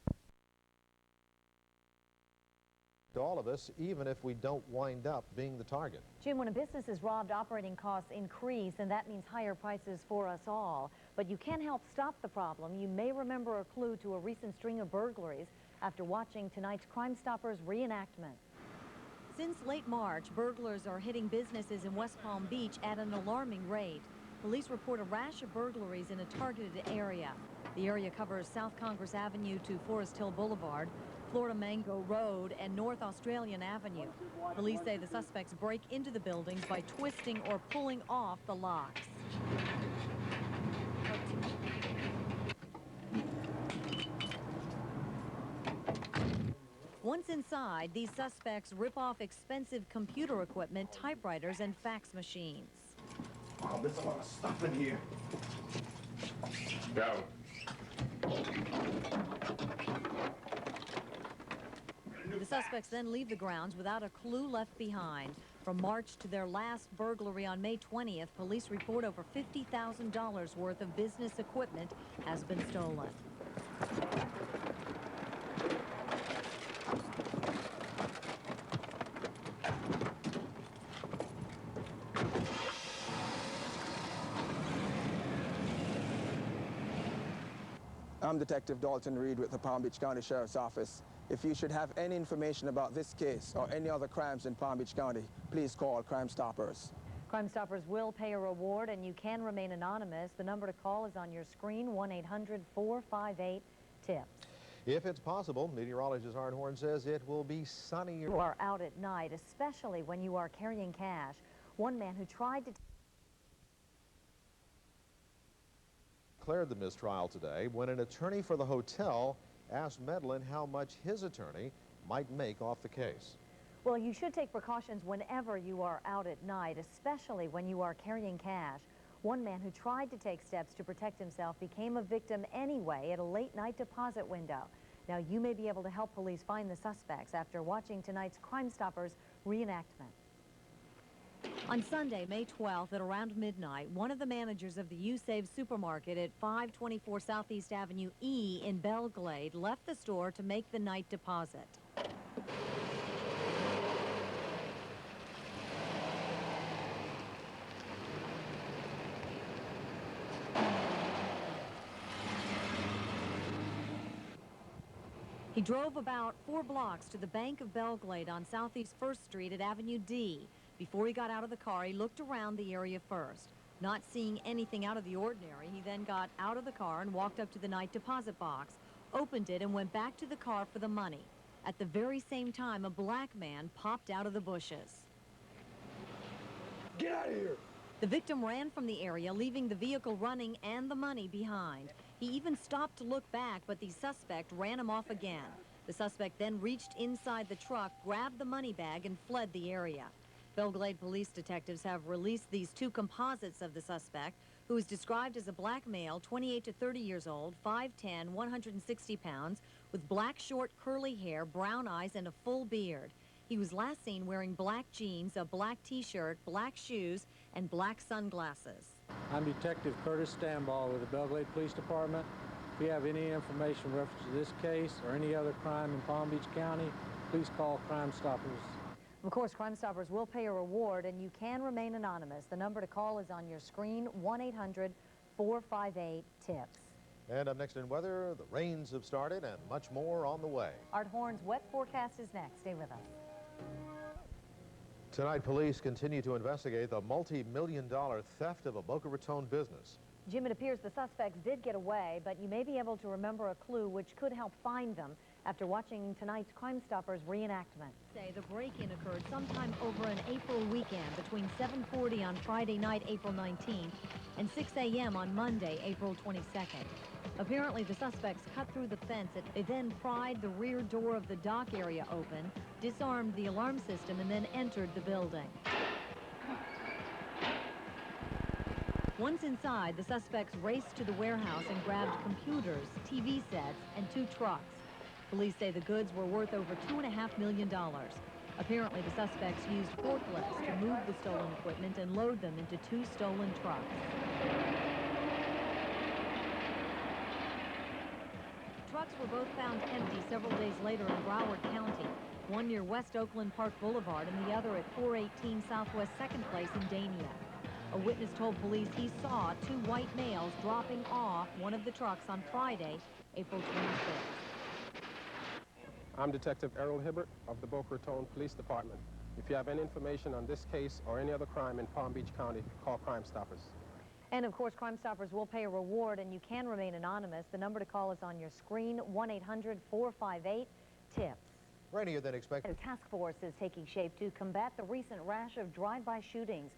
Speaker 4: To all of us, even if we don't wind up being the target.
Speaker 1: Jim, when a business is robbed, operating costs increase, and that means higher prices for us all. But you can help stop the problem. You may remember a clue to a recent string of burglaries after watching tonight's Crime Stoppers reenactment. Since late March, burglars are hitting businesses in West Palm Beach at an alarming rate. Police report a rash of burglaries in a targeted area. The area covers South Congress Avenue to Forest Hill Boulevard, Florida Mango Road, and North Australian Avenue. Police say the suspects break into the buildings by twisting or pulling off the locks. Once inside, these suspects rip off expensive computer equipment, typewriters, and fax machines.
Speaker 20: Wow, there's a lot of stuff in here. Go.
Speaker 1: The suspects then leave the grounds without a clue left behind. From March to their last burglary on May 20th, police report over $50,000 worth of business equipment has been stolen.
Speaker 16: I'm Detective Dalton Reed with the Palm Beach County Sheriff's Office. If you should have any information about this case or any other crimes in Palm Beach County, please call Crime Stoppers.
Speaker 1: Crime Stoppers will pay a reward, and you can remain anonymous. The number to call is on your screen, 1-800-458-TIPS.
Speaker 4: If it's possible, meteorologist Art Horn says it will be sunnier.
Speaker 1: You are out at night, especially when you are carrying cash. One man who tried to
Speaker 4: declared the mistrial today when an attorney for the hotel asked Medlin how much his attorney might make off the case.
Speaker 1: Well, you should take precautions whenever you are out at night, especially when you are carrying cash. One man who tried to take steps to protect himself became a victim anyway at a late-night deposit window. Now, you may be able to help police find the suspects after watching tonight's Crime Stoppers reenactment. On Sunday, May 12th at around midnight, one of the managers of the U-Save supermarket at 524 Southeast Avenue E in Belglade left the store to make the night deposit. He drove about 4 blocks to the Bank of Belglade on Southeast 1st Street at Avenue D. Before he got out of the car, he looked around the area first. Not seeing anything out of the ordinary, he then got out of the car and walked up to the night deposit box. opened it and went back to the car for the money. At the very same time, a black man popped out of the bushes.
Speaker 20: Get out of here!
Speaker 1: The victim ran from the area, leaving the vehicle running and the money behind. He even stopped to look back, but the suspect ran him off again. The suspect then reached inside the truck, grabbed the money bag, and fled the area. Belglade police detectives have released these two composites of the suspect, who is described as a black male, 28 to 30 years old, 5'10", 160 pounds, with black short curly hair, brown eyes, and a full beard. He was last seen wearing black jeans, a black t-shirt, black shoes, and black sunglasses.
Speaker 23: I'm Detective Curtis Stanball with the Belglade Police Department. If you have any information in reference to this case or any other crime in Palm Beach County, please call Crime Stoppers.
Speaker 1: Of course, Crime Stoppers will pay a reward, and you can remain anonymous. The number to call is on your screen, 1-800-458-TIPS.
Speaker 4: And up next in weather, the rains have started and much more on the way.
Speaker 1: Art Horn's wet forecast is next. Stay with us.
Speaker 4: Tonight, police continue to investigate the multi-million-dollar theft of a Boca Raton business.
Speaker 1: Jim, it appears the suspects did get away, but you may be able to remember a clue which could help find them after watching tonight's Crime Stoppers reenactment. Say the break-in occurred sometime over an April weekend between 7:40 on Friday night, April 19th, and 6 a.m. on Monday, April 22nd. Apparently, the suspects cut through the fence. They then pried the rear door of the dock area open, disarmed the alarm system, and then entered the building. Once inside, the suspects raced to the warehouse and grabbed computers, TV sets, and 2 trucks. Police say the goods were worth over $2.5 million. Apparently, the suspects used forklifts to move the stolen equipment and load them into 2 stolen trucks. Trucks were both found empty several days later in Broward County, one near West Oakland Park Boulevard and the other at 418 Southwest 2nd Place in Dania. A witness told police he saw 2 white males dropping off one of the trucks on Friday, April 26th.
Speaker 15: I'm Detective Errol Hibbert of the Boca Raton Police Department. If you have any information on this case or any other crime in Palm Beach County, call Crime Stoppers.
Speaker 1: And of course, Crime Stoppers will pay a reward, and you can remain anonymous. The number to call is on your screen, 1-800-458-TIPS.
Speaker 4: Rainier than expected.
Speaker 1: A task force is taking shape to combat the recent rash of drive-by shootings.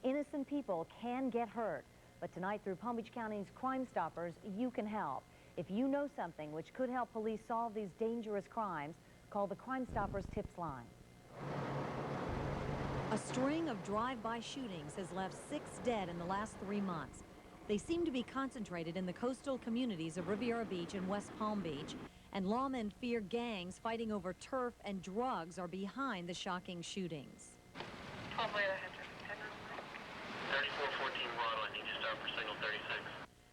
Speaker 1: Innocent people can get hurt, but tonight through Palm Beach County's Crime Stoppers, you can help. If you know something which could help police solve these dangerous crimes, call the Crime Stoppers tips line. A string of drive-by shootings has left 6 dead in the last 3 months. They seem to be concentrated in the coastal communities of Riviera Beach and West Palm Beach, and lawmen fear gangs fighting over turf and drugs are behind the shocking shootings.
Speaker 17: 3414 Waddle, I need you to start for signal 36.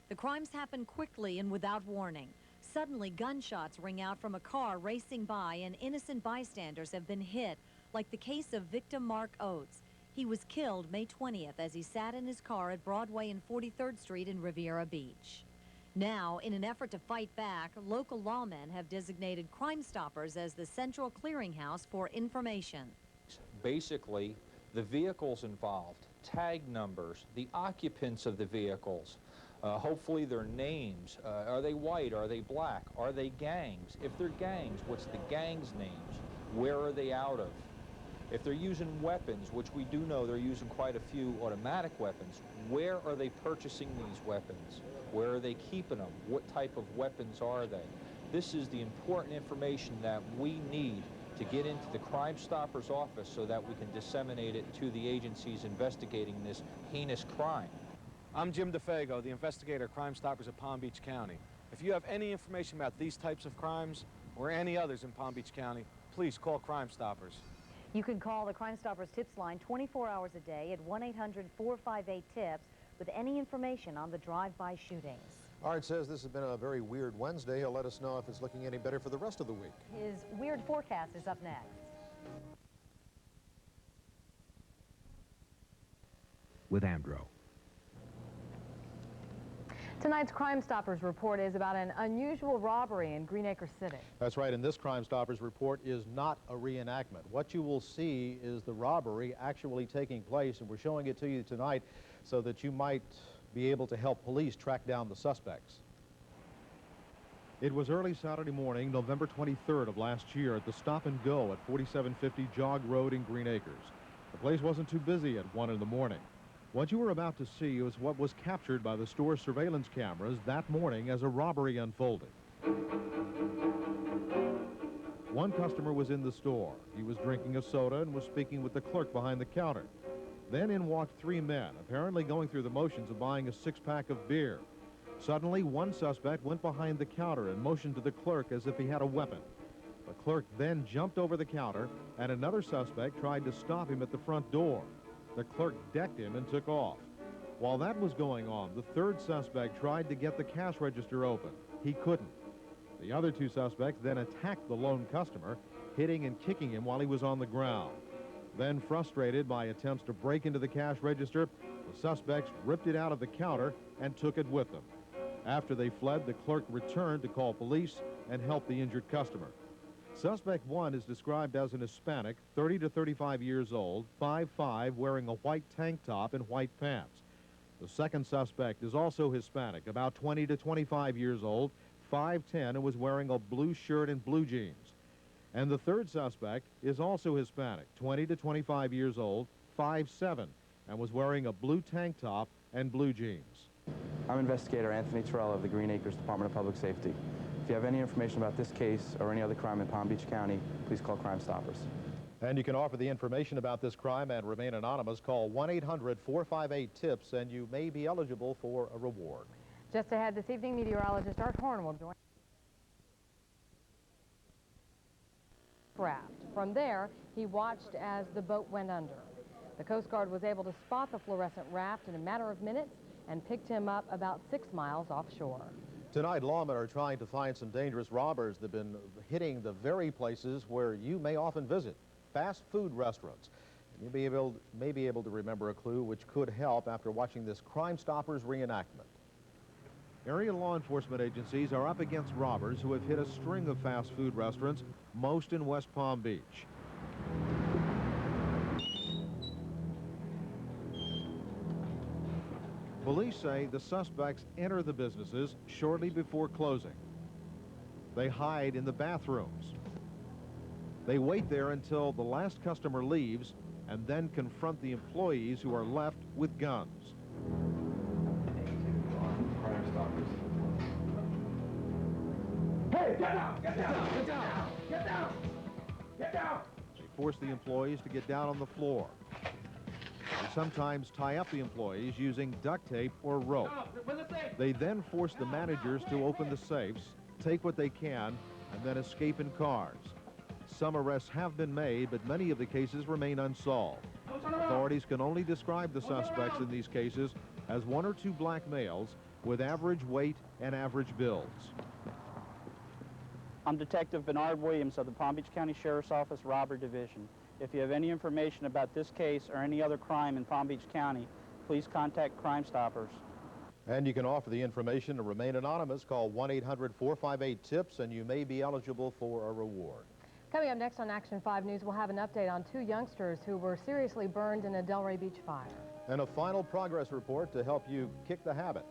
Speaker 1: The crimes happen quickly and without warning. Suddenly, gunshots ring out from a car racing by, and innocent bystanders have been hit, like the case of victim Mark Oates. He was killed May 20th as he sat in his car at Broadway and 43rd Street in Riviera Beach. Now, in an effort to fight back, local lawmen have designated Crime Stoppers as the central clearinghouse for information.
Speaker 18: Basically, the vehicles involved, tag numbers, the occupants of the vehicles, hopefully their names. Are they white? Are they black? Are they gangs? If they're gangs, what's the gangs' names? Where are they out of? If they're using weapons, which we do know they're using quite a few automatic weapons, where are they purchasing these weapons? Where are they keeping them? What type of weapons are they? This is the important information that we need to get into the Crime Stoppers office so that we can disseminate it to the agencies investigating this heinous crime.
Speaker 6: I'm Jim DeFago, the investigator of Crime Stoppers of Palm Beach County. If you have any information about these types of crimes or any others in Palm Beach County, please call Crime Stoppers.
Speaker 1: You can call the Crime Stoppers tips line 24 hours a day at 1-800-458-TIPS with any information on the drive-by shootings.
Speaker 4: Art says this has been a very weird Wednesday. He'll let us know if it's looking any better for the rest of the week.
Speaker 1: His weird forecast is up next.
Speaker 19: With Amdro.
Speaker 8: Tonight's Crime Stoppers report is about an unusual robbery in Green Acre City.
Speaker 4: That's right, and this Crime Stoppers report is not a reenactment. What you will see is the robbery actually taking place, and we're showing it to you tonight so that you might be able to help police track down the suspects. It was early Saturday morning, November 23rd of last year at the Stop and Go at 4750 Jog Road in Green Acres. The place wasn't too busy at 1 in the morning. What you were about to see was what was captured by the store's surveillance cameras that morning as a robbery unfolded. One customer was in the store. He was drinking a soda and was speaking with the clerk behind the counter. Then in walked three men, apparently going through the motions of buying a six-pack of beer. Suddenly, one suspect went behind the counter and motioned to the clerk as if he had a weapon. The clerk then jumped over the counter, and another suspect tried to stop him at the front door. The clerk decked him and took off. While that was going on, the third suspect tried to get the cash register open. He couldn't. The other two suspects then attacked the lone customer, hitting and kicking him while he was on the ground. Then, frustrated by attempts to break into the cash register, the suspects ripped it out of the counter and took it with them. After they fled, the clerk returned to call police and help the injured customer. Suspect one is described as an Hispanic, 30 to 35 years old, 5'5", wearing a white tank top and white pants. The second suspect is also Hispanic, about 20 to 25 years old, 5'10", and was wearing a blue shirt and blue jeans. And the third suspect is also Hispanic, 20 to 25 years old, 5'7", and was wearing a blue tank top and blue jeans.
Speaker 3: I'm Investigator Anthony Terrell of the Green Acres Department of Public Safety. If you have any information about this case or any other crime in Palm Beach County, please call Crime Stoppers.
Speaker 4: And you can offer the information about this crime and remain anonymous. Call 1-800-458-TIPS, and you may be eligible for a reward.
Speaker 8: Just ahead this evening, meteorologist Art Horn will join raft. From there, he watched as the boat went under. The Coast Guard was able to spot the fluorescent raft in a matter of minutes and picked him up about 6 miles offshore. Tonight, lawmen are trying to find some dangerous robbers that have been hitting the very places where you may often visit, fast food restaurants. You may be able to remember a clue which could help after watching this Crime Stoppers reenactment. Area law enforcement agencies are up against robbers who have hit a string of fast food restaurants, most in West Palm Beach. Police say the suspects enter the businesses shortly before closing. They hide in the bathrooms. They wait there until the last customer leaves and then confront the employees who are left with guns.
Speaker 20: Hey, get down! Get down! Get down! Get down! Get down!
Speaker 4: They force the employees to get down on the floor. They sometimes tie up the employees using duct tape or rope. They then force the managers to open the safes, take what they can, and then escape in cars. Some arrests have been made, but many of the cases remain unsolved. Authorities can only describe the suspects in these cases as one or two black males with average weight and average builds.
Speaker 11: I'm Detective Bernard Williams of the Palm Beach County Sheriff's Office Robbery Division. If you have any information about this case or any other crime in Palm Beach County, please contact Crime Stoppers.
Speaker 4: And you can offer the information to remain anonymous. Call 1-800-458-TIPS, and you may be eligible for a reward.
Speaker 8: Coming up next on Action 5 News, we'll have an update on two youngsters who were seriously burned in a Delray Beach fire.
Speaker 4: And a final progress report to help you kick the habit.